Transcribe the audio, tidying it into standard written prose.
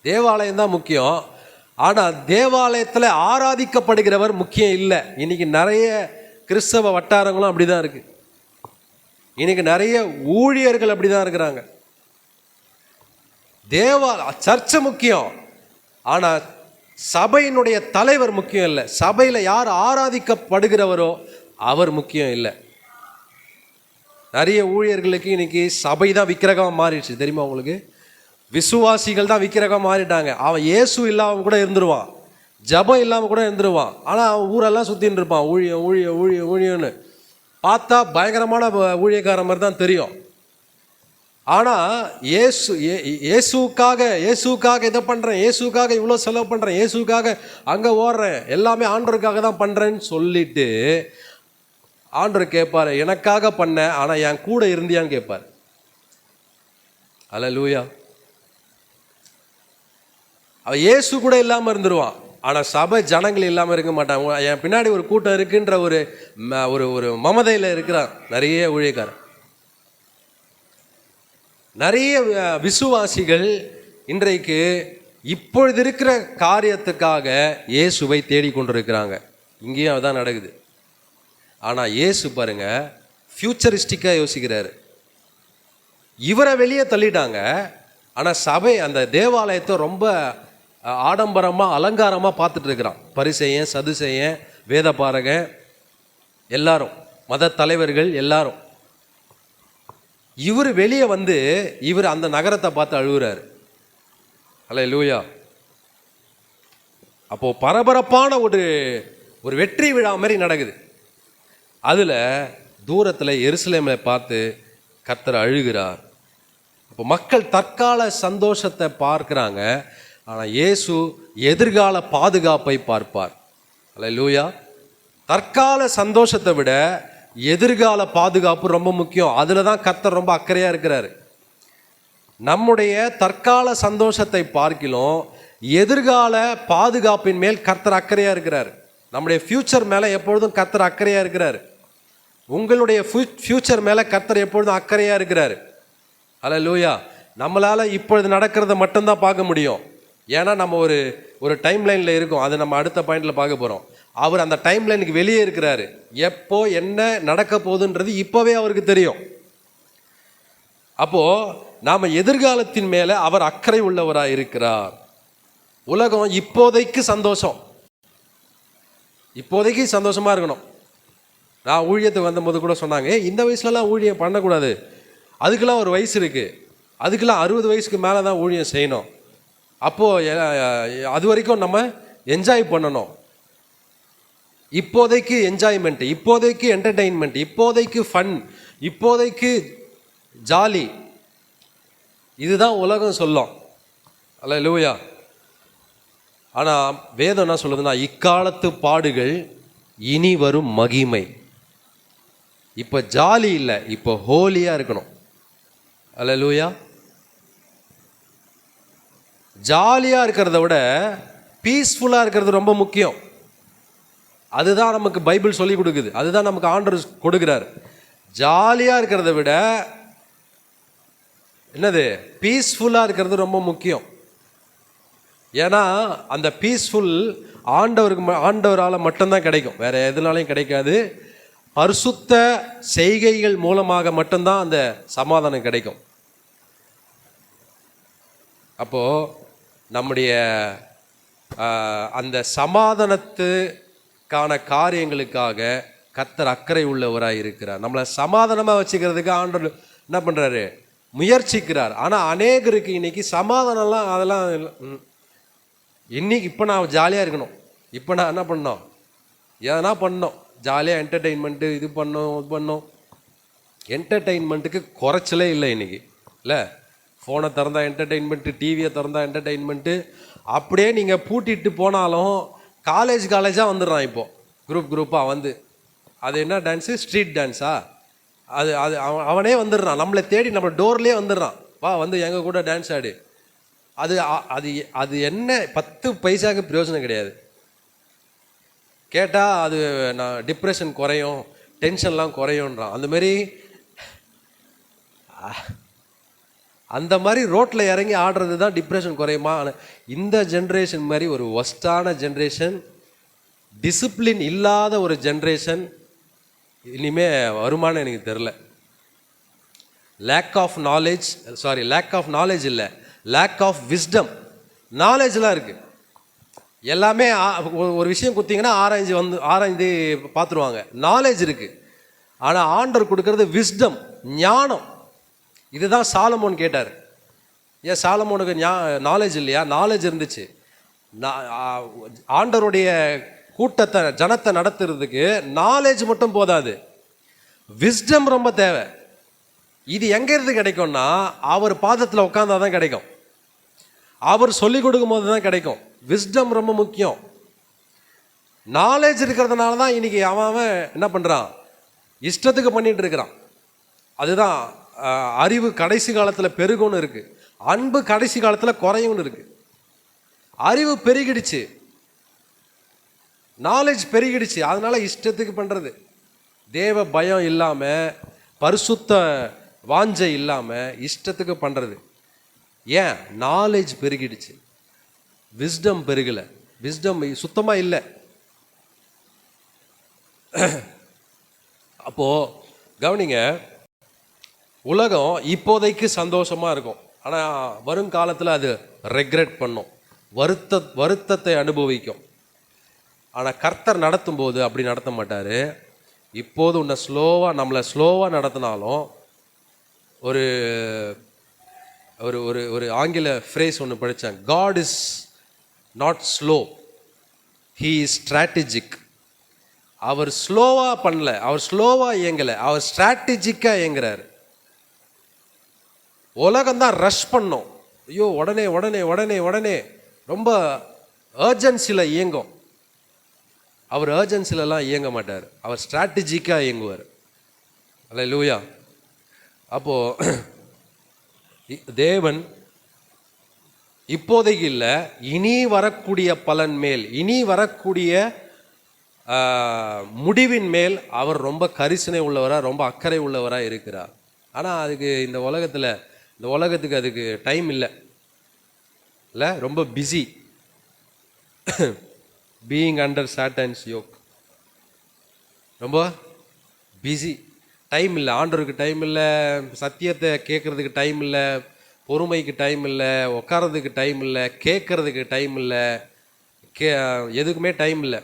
தேவாலயம் தான் முக்கியம். ஆனால் தேவாலயத்தில் ஆராதிக்கப்படுகிறவர் முக்கியம் இல்லை. இன்னைக்கு நிறைய கிறிஸ்தவ வட்டாரங்களும் அப்படி தான் இருக்குது. இன்னைக்கு நிறைய ஊழியர்கள் அப்படி தான் இருக்கிறாங்க. சர்ச்சை முக்கியம், ஆனால் சபையினுடைய தலைவர் முக்கியம் இல்லை. சபையில் யார் ஆராதிக்கப்படுகிறவரோ அவர் முக்கியம் இல்லை. நிறைய ஊழியர்களுக்கு இன்னைக்கு சபை தான் விக்கிரகமாக மாறிடுச்சு, தெரியுமா உங்களுக்கு? விசுவாசிகள் தான் விக்கிரகம் மாறிட்டாங்க. அவன் இயேசு இல்லாமல் கூட இருந்துருவான், ஜபம் இல்லாமல் கூட இருந்துருவான். ஆனால் அவன் ஊரெல்லாம் சுற்றின்னு இருப்பான், ஊழியம் ஊழியம் ஊழியம் ஊழியன்னு. பார்த்தா பயங்கரமான ஊழியக்கார மாதிரி தான் தெரியும். ஆனால் இயேசுக்காக இதை பண்ணுறேன், இயேசுக்காக இவ்வளோ செலவு பண்ணுறேன், இயேசுக்காக அங்கே ஓடுறேன், எல்லாமே ஆண்டவருக்காக தான் பண்ணுறேன்னு சொல்லிட்டு ஆண்டவர் கேட்பார், எனக்காக பண்ண ஆனால் என் கூட இருந்தியான்னு கேட்பார். அல்லேலூயா. அவன் இயேசு கூட இல்லாமல் இருந்துருவான், ஆனால் சபை ஜனங்கள் இல்லாமல் இருக்க மாட்டான். என் பின்னாடி ஒரு கூட்டம் இருக்குன்ற ஒரு ஒரு மமதையில் இருக்கிறான் நிறைய ஊழியக்காரன். நிறைய விசுவாசிகள் இன்றைக்கு இப்பொழுது இருக்கிற காரியத்துக்காக இயேசுவை தேடிக்கொண்டிருக்கிறாங்க. இங்கேயும் அதுதான் நடக்குது. ஆனால் இயேசு பாருங்க ஃபியூச்சரிஸ்டிக்காக யோசிக்கிறாரு. இவரை வெளியே தள்ளிட்டாங்க, ஆனால் சபை அந்த தேவாலயத்தை ரொம்ப ஆடம்பரமாக அலங்காரமாக பார்த்துட்டு இருக்கிறான். பரிசேயன், சதுசேயன், வேதபாரகன், எல்லாரும் மத தலைவர்கள் எல்லாரும். இவர் வெளியே வந்து இவர் அந்த நகரத்தை பார்த்து அழுகுறாரு. அல்லேலூயா. அப்போ பரபரப்பான ஒரு வெற்றி விழா மாதிரி நடக்குது. அதில் தூரத்தில் எருசலேமை பார்த்து கர்த்தர் அழுகிறார். அப்போ மக்கள் தற்கால சந்தோஷத்தை பார்க்குறாங்க, ஆனால் இயேசு எதிர்கால பாதுகாப்பை பார்ப்பார். அல்லேலூயா. தற்கால சந்தோஷத்தை விட எதிர்கால பாதுகாப்பு ரொம்ப முக்கியம். அதில் தான் கர்த்தர் ரொம்ப அக்கறையாக இருக்கிறாரு. நம்முடைய தற்கால சந்தோஷத்தை பார்க்கிலும் எதிர்கால பாதுகாப்பின் மேல் கர்த்தர் அக்கறையாக இருக்கிறார். நம்முடைய ஃபியூச்சர் மேலே எப்பொழுதும் கர்த்தர் அக்கறையாக இருக்கிறார். உங்களுடைய ஃபியூச்சர் மேலே கர்த்தர் எப்பொழுதும் அக்கறையாக இருக்கிறார். அல்லேலூயா. நம்மளால் இப்பொழுது நடக்கிறத மட்டும்தான் பார்க்க முடியும். ஏன்னா நம்ம ஒரு டைம் லைனில் இருக்கோம், அது நம்ம அடுத்த பாயிண்டில் பார்க்க போகிறோம். அவர் அந்த டைம் லைனுக்கு வெளியே இருக்கிறாரு. எப்போ என்ன நடக்க போகுதுன்றது இப்போவே அவருக்கு தெரியும். அப்போது நாம் எதிர்காலத்தின் மேலே அவர் அக்கறை உள்ளவராக இருக்கிறார். உலகம் இப்போதைக்கு சந்தோஷம், இப்போதைக்கு சந்தோஷமாக இருக்கணும். நான் ஊழியத்துக்கு வந்தபோது கூட சொன்னாங்க, இந்த வயசுலலாம் ஊழியம் பண்ணக்கூடாது, அதுக்கெல்லாம் ஒரு வயசு இருக்குது, அதுக்கெல்லாம் 60 வயசுக்கு மேலே தான் ஊழியம் செய்யணும். அப்போது அது வரைக்கும் நம்ம என்ஜாய் பண்ணணும். இப்போதைக்கு என்ஜாய்மெண்ட், இப்போதைக்கு என்டர்டெயின்மெண்ட், இப்போதைக்கு ஃபன், இப்போதைக்கு ஜாலி, இதுதான் உலகம் சொல்லும். அல்லேலூயா. ஆனால் வேதம் என்ன சொல்லுதுன்னா, இக்காலத்து பாடுகள் இனி வரும் மகிமை. இப்போ ஜாலி இல்லை, இப்போ ஹோலியாக இருக்கணும். அல்லேலூயா. ஜாலியாக இருக்கிறத விட பீஸ்ஃபுல்லாக இருக்கிறது ரொம்ப முக்கியம். அதுதான் நமக்கு பைபிள் சொல்லி கொடுக்குது, அதுதான் நமக்கு ஆண்டவர் கொடுக்குறார். ஜாலியாக இருக்கிறத விட என்னது, பீஸ்ஃபுல்லாக இருக்கிறது ரொம்ப முக்கியம். ஏன்னா அந்த பீஸ்ஃபுல் ஆண்டவரால் மட்டும்தான் கிடைக்கும், வேற எதுனாலையும் கிடைக்காது. பரிசுத்த செய்கைகள் மூலமாக மட்டும்தான் அந்த சமாதானம் கிடைக்கும். அப்போது நம்முடைய அந்த சமாதானத்துக்கான காரியங்களுக்காக கர்த்தர் அக்கறை உள்ளவராக இருக்கிறார். நம்மளை சமாதானமாக வச்சுக்கிறதுக்கு ஆண்டவர் என்ன பண்ணுறாரு, முயற்சிக்கிறார். ஆனால் அநேகருக்கு இன்னைக்கு சமாதானம்லாம் அதெல்லாம் இன்னைக்கு இப்போ நான் ஜாலியாக இருக்கணும், இப்போ நான் என்ன பண்ணோம், எதனா பண்ணோம், ஜாலியாக என்டர்டெயின்மெண்ட்டு, இது பண்ணோம். என்டர்டெயின்மெண்ட்டுக்கு குறைச்சலே இல்லை இன்னைக்கு. இல்லை, ஃபோனை திறந்தா என்டர்டெயின்மெண்ட்டு, டிவியை திறந்தா என்டர்டெயின்மெண்ட்டு. அப்படியே நீங்கள் பூட்டிட்டு போனாலும் காலேஜாக வந்துடுறான். இப்போது குரூப்பாக வந்து அது என்ன டான்ஸு, ஸ்ட்ரீட் டான்ஸா, அது அவனே வந்துடுறான், நம்மளை தேடி நம்ம டோர்லேயே வந்துடுறான், வா வந்து எங்கள் கூட டான்ஸ் ஆடு. அது அது அது என்ன 10 பைசாவுக்கு பிரயோஜனம் கிடையாது. கேட்டால் அது நான் டிப்ரெஷன் குறையும், டென்ஷன்லாம் குறையும்ன்றான். அந்தமாரி அந்த மாதிரி ரோட்டில் இறங்கி ஆடுறது தான் டிப்ரெஷன் குறையுமா? இந்த ஜென்ரேஷன் மாதிரி ஒரு ஒஸ்டான ஜென்ரேஷன், டிசிப்ளின் இல்லாத ஒரு ஜென்ரேஷன் இனிமே வருமானு எனக்கு தெரில. லேக் ஆஃப் நாலேஜ் இல்லை, லேக் ஆஃப் விஸ்டம். நாலேஜ்லாம் இருக்குது, எல்லாமே ஒரு விஷயம் கொடுத்தீங்கன்னா ஆராய்ந்து பார்த்துருவாங்க. நாலேஜ் இருக்குது, ஆனால் ஆண்டவர் கொடுக்கறது விஸ்டம், ஞானம். இதுதான் சாலமோன் கேட்டார். ஏன் சாலமோனுக்கு நாலேஜ் இல்லையா? நாலேஜ் இருந்துச்சு. ஆண்டவருடைய கூட்டத்தை, ஜனத்தை நடத்துறதுக்கு நாலேஜ் மட்டும் போதாது, விஸ்டம் ரொம்ப தேவை. இது எங்கேருந்து கிடைக்கும்னா அவர் பாதத்தில் உட்காந்தாதான் கிடைக்கும், அவர் சொல்லிக் கொடுக்கும் போது தான் கிடைக்கும். விஸ்டம் ரொம்ப முக்கியம். நாலேஜ் இருக்கிறதுனால தான் இன்னைக்கு அவன் என்ன பண்ணுறான், இஷ்டத்துக்கு பண்ணிட்டு இருக்கிறான். அதுதான் அறிவு கடைசி காலத்தில் பெருகும்னு இருக்கு, அன்பு கடைசி காலத்தில் குறையும்னு இருக்கு. அறிவு பெருகிடுச்சு, நாலேஜ் பெருகிடுச்சு, அதனால இஷ்டத்துக்கு பண்ணுறது. தேவ பயம் இல்லாமல், பரிசுத்த வாஞ்சை இல்லாமல் இஷ்டத்துக்கு பண்ணுறது. ஏன்? நாலேஜ் பெருகிடுச்சு, விஸ்டம் பெருகலை, விஸ்டம் சுத்தமாக இல்லை. அப்போது கவனிங்க, உலகம் இப்போதைக்கு சந்தோஷமாக இருக்கும், ஆனால் வருங்காலத்தில் அது ரெக்ரெட் பண்ணும், வருத்தத்தை அனுபவிக்கும். ஆனால் கர்த்தர் நடத்தும் போது அப்படி நடத்த மாட்டார். இப்போது உன்னை நம்மளை ஸ்லோவாக நடத்தினாலும், ஒரு ஒரு ஒரு ஒரு ஆங்கில ஃப்ரேஸ் ஒன்று படித்தேன், God is not slow, he is strategic. அவர் ஸ்லோவாக பண்ணல, அவர் ஸ்லோவாக இயங்கலை, அவர் ஸ்ட்ராட்டஜிக்காக இயங்குறாரு. உலகம்தான் ரஷ் பண்ணும், ஐயோ உடனே உடனே உடனே உடனே ரொம்ப அர்ஜென்சியில் இயங்கும். அவர் அர்ஜென்சிலலாம் இயங்க மாட்டார், அவர் ஸ்ட்ராட்டஜிக்காக இயங்குவார். அல்லேலூயா. அப்போது தேவன் இப்போதைக்கு இல்லை, இனி வரக்கூடிய பலன் மேல், இனி வரக்கூடிய முடிவின் மேல் அவர் ரொம்ப கரிசனை உள்ளவராக, ரொம்ப அக்கறை உள்ளவராக இருக்கிறார். ஆனால் அதுக்கு இந்த உலகத்துக்கு அதுக்கு டைம் இல்லை, ரொம்ப பிஸி, பீயிங் அண்டர் சாட்டன்ஸ் யோக், ரொம்ப பிஸி. டைம் இல்லை, ஆண்டவருக்கு டைம் இல்லை, சத்தியத்தை கேட்குறதுக்கு டைம் இல்லை, பொறுமைக்கு டைம் இல்லை, உட்காரதுக்கு டைம் இல்லை, கேட்குறதுக்கு டைம் இல்லை, எதுக்குமே டைம் இல்லை.